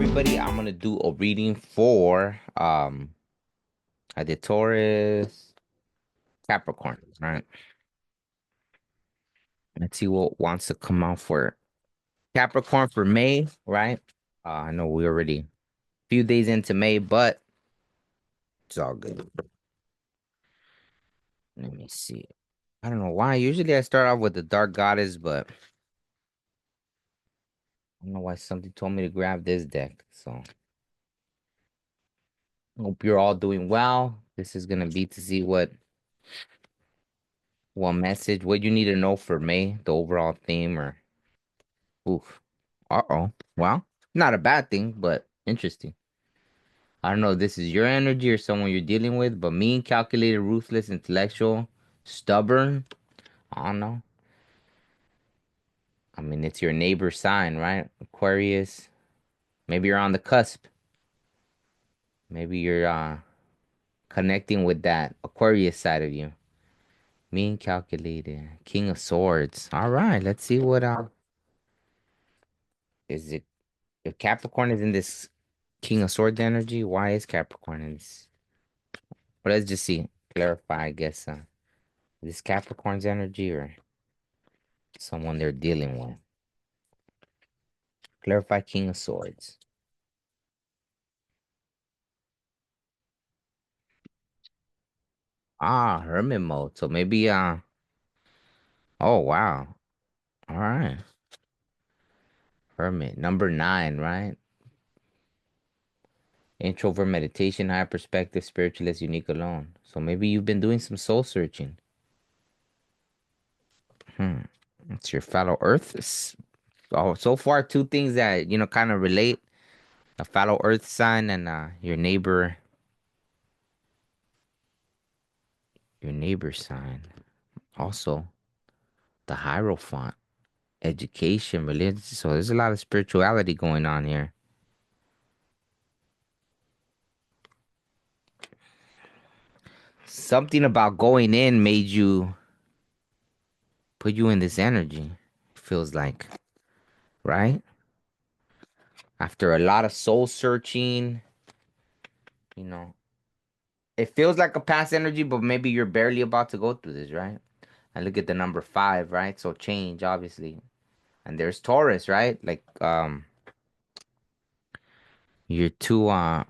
everybody. I'm gonna do a reading for I did Taurus, Capricorn, right? Let's see what wants to come out for Capricorn for May, right? I know we're already a few days into May, but it's all good. Let me see. I don't know why. Usually I start off with the Dark Goddess, but I don't know why something told me to grab this deck. So hope you're all doing well. This is gonna be to see what message, what you need to know for May, the overall theme, or oof. Uh-oh. Well, not a bad thing, but interesting. I don't know if this is your energy or someone you're dealing with, but mean, calculated, ruthless, intellectual, stubborn. I don't know. I mean, it's your neighbor sign, right? Aquarius. Maybe you're on the cusp. Maybe you're connecting with that Aquarius side of you. Mean, calculated, King of Swords. All right, let's see what is it. If Capricorn is in this King of Swords energy, why is Capricorn in this? Well, let's just see. Clarify, I guess. This Capricorn's energy or someone they're dealing with. Clarify King of Swords. Ah, Hermit mode. So maybe oh wow. All right. Hermit. Number 9, right? Introvert meditation, high perspective, spiritualist, unique alone. So maybe you've been doing some soul searching. Hmm. It's your fellow Earth. Oh, so far two things that kind of relate. A fellow Earth sign and your neighbor sign. Also, the Hierophant, education, religion. So there's a lot of spirituality going on here. Something about going in made you put you in this energy. Feels like, right? After a lot of soul searching, you know, it feels like a past energy, but maybe you're barely about to go through this, right? And look at the number 5, right? So change, obviously. And there's Taurus, right? Like your two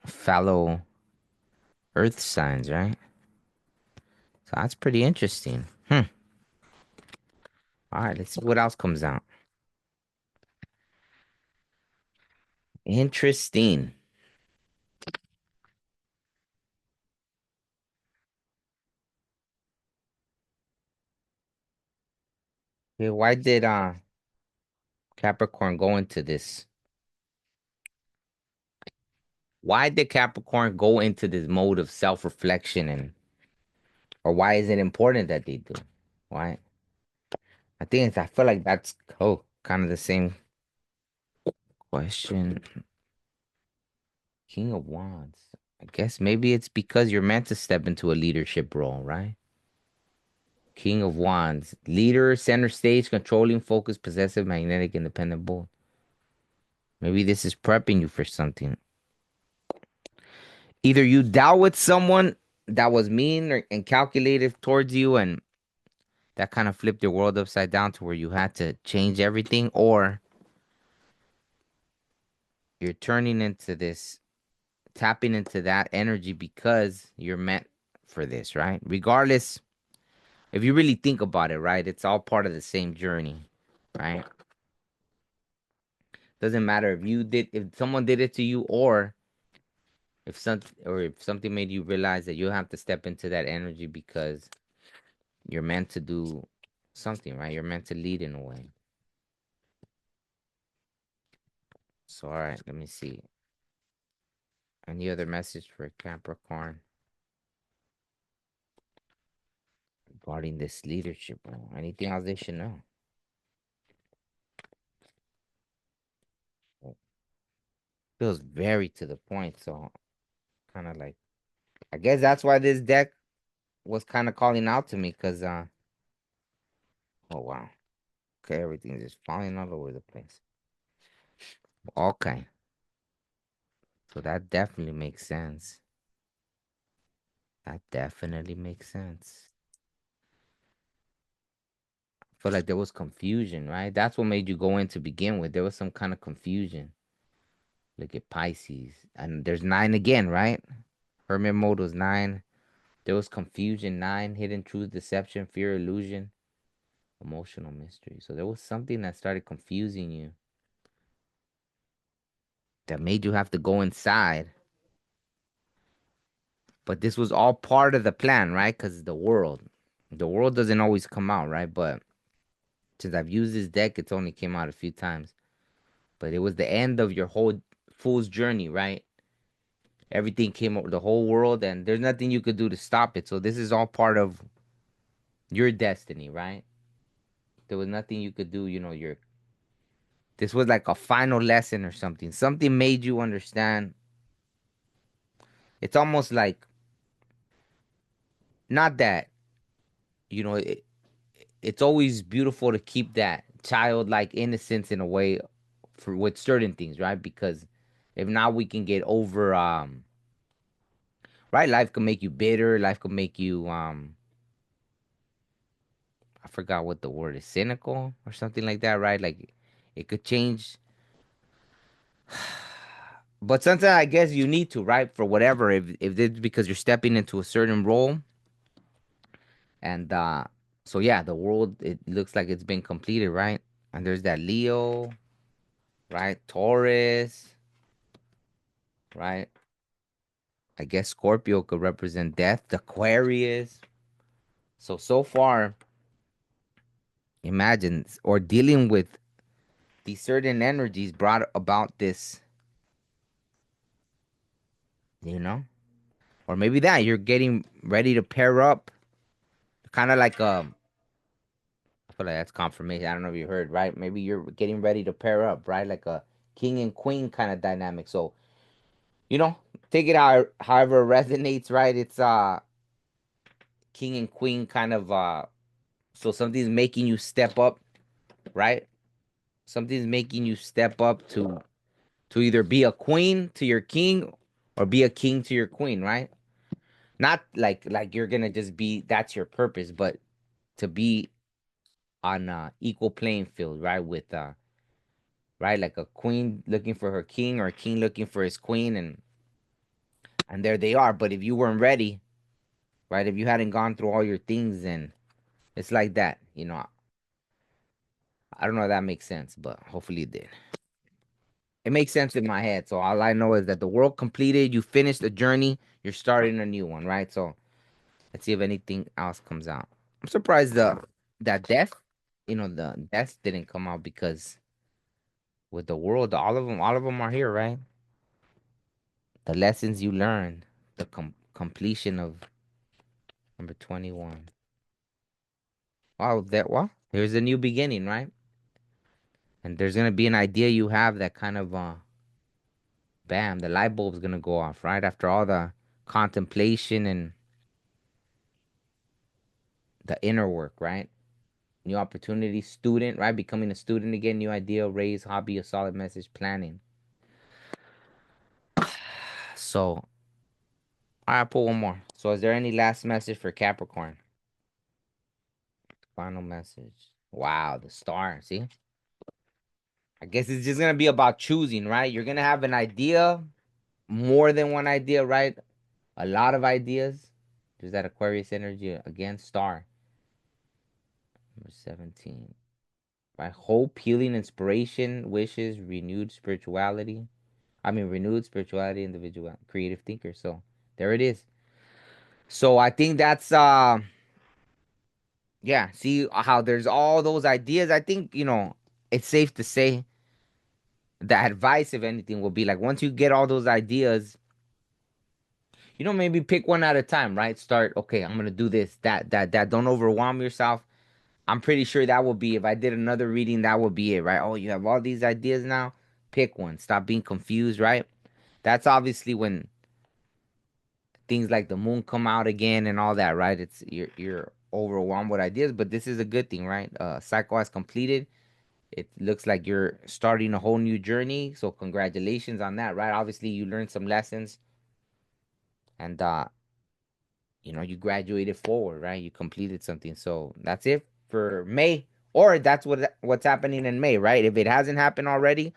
fellow earth signs, right? So that's pretty interesting. All right, let's see what else comes out. Interesting. Okay, why did Capricorn go into this? Why did Capricorn go into this mode of self-reflection, or why is it important that they do? Why? I feel like that's kind of the same question. King of Wands. I guess maybe it's because you're meant to step into a leadership role, right? King of Wands. Leader, center stage, controlling, focused, possessive, magnetic, independent, bold. Maybe this is prepping you for something. Either you dealt with someone that was mean and calculated towards you, and that kind of flipped your world upside down to where you had to change everything, or you're turning into this, tapping into that energy because you're meant for this, right? Regardless, if you really think about it, right, it's all part of the same journey, right? Doesn't matter if someone did it to you, or if something made you realize that you have to step into that energy because you're meant to do something, right? You're meant to lead in a way. So, all right, let me see. Any other message for Capricorn regarding this leadership role? Anything else they should know? Well, feels very to the point, so kind of like I guess that's why this deck was kind of calling out to me, because oh wow, okay, everything's just falling all over the place. Okay. So that definitely makes sense. That definitely makes sense. I feel like there was confusion, right? That's what made you go in to begin with. There was some kind of confusion. Look at Pisces. And there's nine again, right? Hermit mode was nine. There was confusion, nine, hidden truth, deception, fear, illusion, emotional mystery. So there was something that started confusing you that made you have to go inside. But this was all part of the plan, right? Because the world doesn't always come out, right? But since I've used this deck, it's only came out a few times. But it was the end of your whole fool's journey, right? Everything came over the whole world, and there's nothing you could do to stop it. So this is all part of your destiny, right? There was nothing you could do. Your this was like a final lesson or something. Something made you understand. It's almost like not that it's always beautiful to keep that childlike innocence in a way for with certain things, right? Because if not, we can get over right. Life can make you bitter. Life can make you I forgot what the word is, cynical or something like that, right? Like it could change. But sometimes I guess you need to, right? For whatever, if it's because you're stepping into a certain role, and so yeah, the world, it looks like it's been completed, right? And there's that Leo, right? Taurus, right? I guess Scorpio could represent death, Aquarius. So far, imagine or dealing with these certain energies brought about this, you know? Or maybe that you're getting ready to pair up, kind of like I feel like that's confirmation. I don't know if you heard, right? Maybe you're getting ready to pair up, right? Like a king and queen kind of dynamic. So, you know, take it however it resonates, right? It's king and queen kind of so something's making you step up, right? Something's making you step up to either be a queen to your king or be a king to your queen, right? Not like you're gonna just be that's your purpose, but to be on equal playing field, right? With right, like a queen looking for her king or a king looking for his queen, and there they are. But if you weren't ready, right? If you hadn't gone through all your things, then it's like that. I don't know if that makes sense, but hopefully it did. It makes sense in my head. So all I know is that the world completed, you finished the journey, you're starting a new one, right? So let's see if anything else comes out. I'm surprised that death, the death didn't come out because with the world, all of them are here, right? The lessons you learned, the completion of number 21. Wow, here's a new beginning, right? And there's gonna be an idea you have that kind of bam, the light bulb's gonna go off, right? After all the contemplation and the inner work, right? New opportunity, student, right? Becoming a student again, new idea, raise, hobby, a solid message, planning. So, all right, pull one more. So, is there any last message for Capricorn? Final message. Wow, the star. See, I guess it's just gonna be about choosing, right? You're gonna have an idea, more than one idea, right? A lot of ideas. There's that Aquarius energy again, star. Number 17. Right? Hope, healing, inspiration, wishes, renewed spirituality, individual, creative thinker. So there it is. So I think that's yeah, see how there's all those ideas. I think, it's safe to say the advice, if anything, will be like once you get all those ideas, maybe pick one at a time, right? Start, okay, I'm gonna do this, that. Don't overwhelm yourself. I'm pretty sure that will be, if I did another reading, that would be it, right? Oh, you have all these ideas now. Pick one. Stop being confused, right? That's obviously when things like the moon come out again and all that, right? You're overwhelmed with ideas, but this is a good thing, right? Cycle has completed. It looks like you're starting a whole new journey. So congratulations on that, right? Obviously, you learned some lessons and you graduated forward, right? You completed something. So that's it for May. Or that's what's happening in May, right? If it hasn't happened already,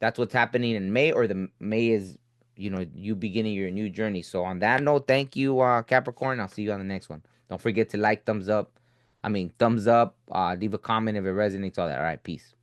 that's what's happening in May, or the May is, you beginning your new journey. So on that note, thank you, Capricorn. I'll see you on the next one. Don't forget to like, thumbs up. Thumbs up, leave a comment if it resonates, all that. All right, peace.